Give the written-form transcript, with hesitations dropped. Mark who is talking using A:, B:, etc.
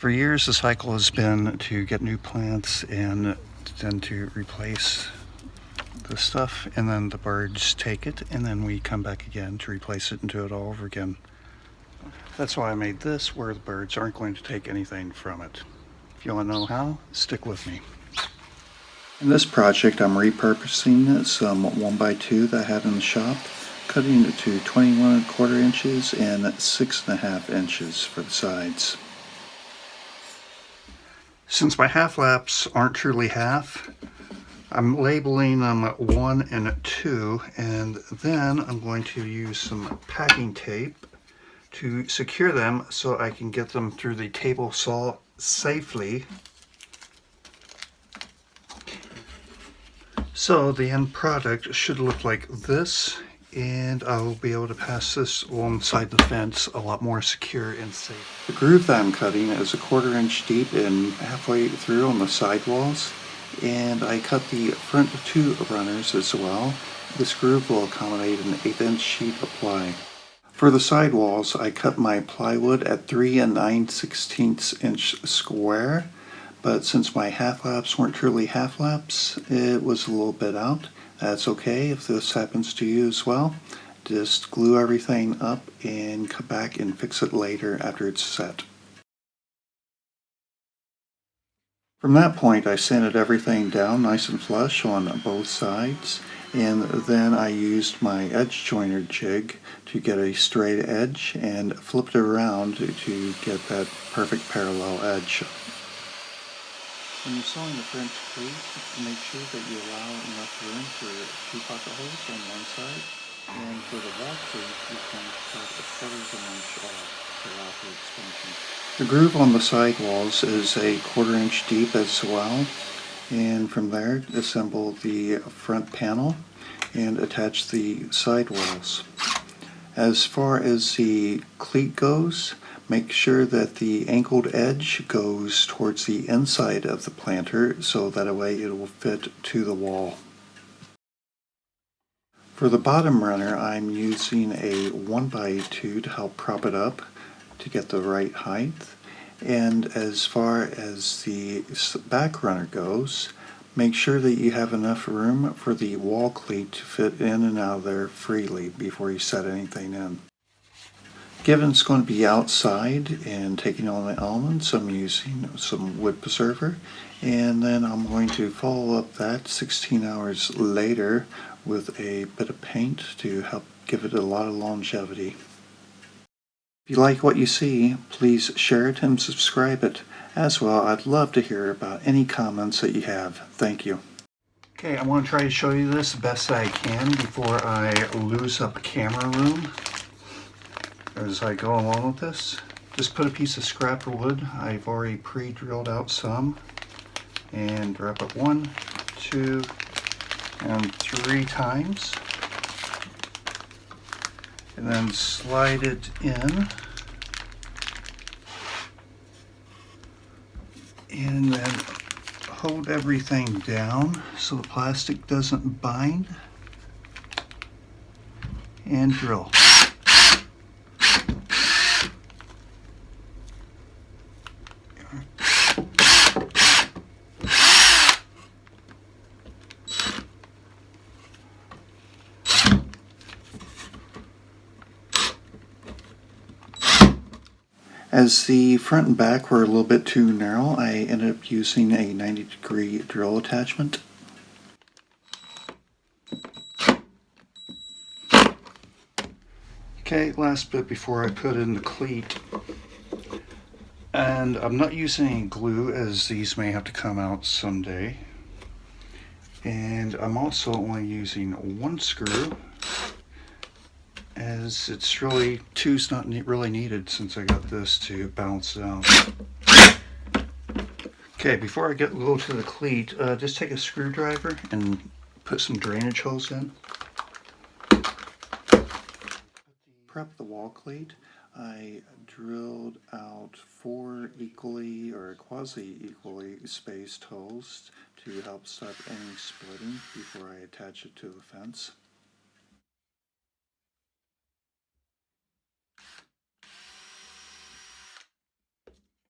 A: For years, the cycle has been to get new plants and then to replace the stuff, and then the birds take it, and then we come back again to replace it and do it all over again. That's why I made this, where the birds aren't going to take anything from it. If you want to know how, stick with me. In this project, I'm repurposing some 1x2 that I had in the shop, cutting it to 21¼ inches and 6½ inches for the sides. Since my half laps aren't truly half, I'm labeling them 1 and 2, and then I'm going to use some packing tape to secure them so I can get them through the table saw safely. So the end product should look like this, and I'll be able to pass this alongside the fence a lot more secure and safe. The groove that I'm cutting is 1/4 inch deep and halfway through on the side walls, and I cut the front 2 runners as well. This groove will accommodate an 1/8 inch sheet of ply. For the side walls, I cut my plywood at 3 9/16 inch square, but since my half laps weren't truly half laps, it was a little bit out. That's okay if this happens to you as well. Just glue everything up and come back and fix it later after it's set. From that point, I sanded everything down nice and flush on both sides, and then I used my edge joiner jig to get a straight edge and flipped it around to get that perfect parallel edge. When you're sewing the French cleat, make sure that you allow enough room for 2 pocket holes on one side, and for the wall cleat, you can cut 1/4 inch off to allow for expansion. The groove on the side walls is 1/4 inch deep as well, and from there, assemble the front panel and attach the side walls. As far as the cleat goes, make sure that the angled edge goes towards the inside of the planter so that way it will fit to the wall. For the bottom runner, I'm using a 1x2 to help prop it up to get the right height. And as far as the back runner goes, make sure that you have enough room for the wall cleat to fit in and out of there freely before you set anything in. Given it's going to be outside and taking on the elements, I'm using some wood preserver, and then I'm going to follow up that 16 hours later with a bit of paint to help give it a lot of longevity. If you like what you see, please share it and subscribe it. As well, I'd love to hear about any comments that you have. Thank you. Okay, I want to try to show you this the best I can before I lose up camera room. As I go along with this, just put a piece of scrap wood. I've already pre-drilled out some, and wrap it 1, 2, and 3 times, and then slide it in, and then hold everything down so the plastic doesn't bind, and drill. As the front and back were a little bit too narrow, I ended up using a 90-degree drill attachment. Okay, last bit before I put in the cleat. And I'm not using any glue, as these may have to come out someday. And I'm also only using 1 screw, as it's really, 2's not really needed since I got this to balance it out. Okay, before I go to the cleat, just take a screwdriver and put some drainage holes in. Prep the wall cleat. I drilled out 4 equally or quasi-equally spaced holes to help stop any splitting before I attach it to the fence.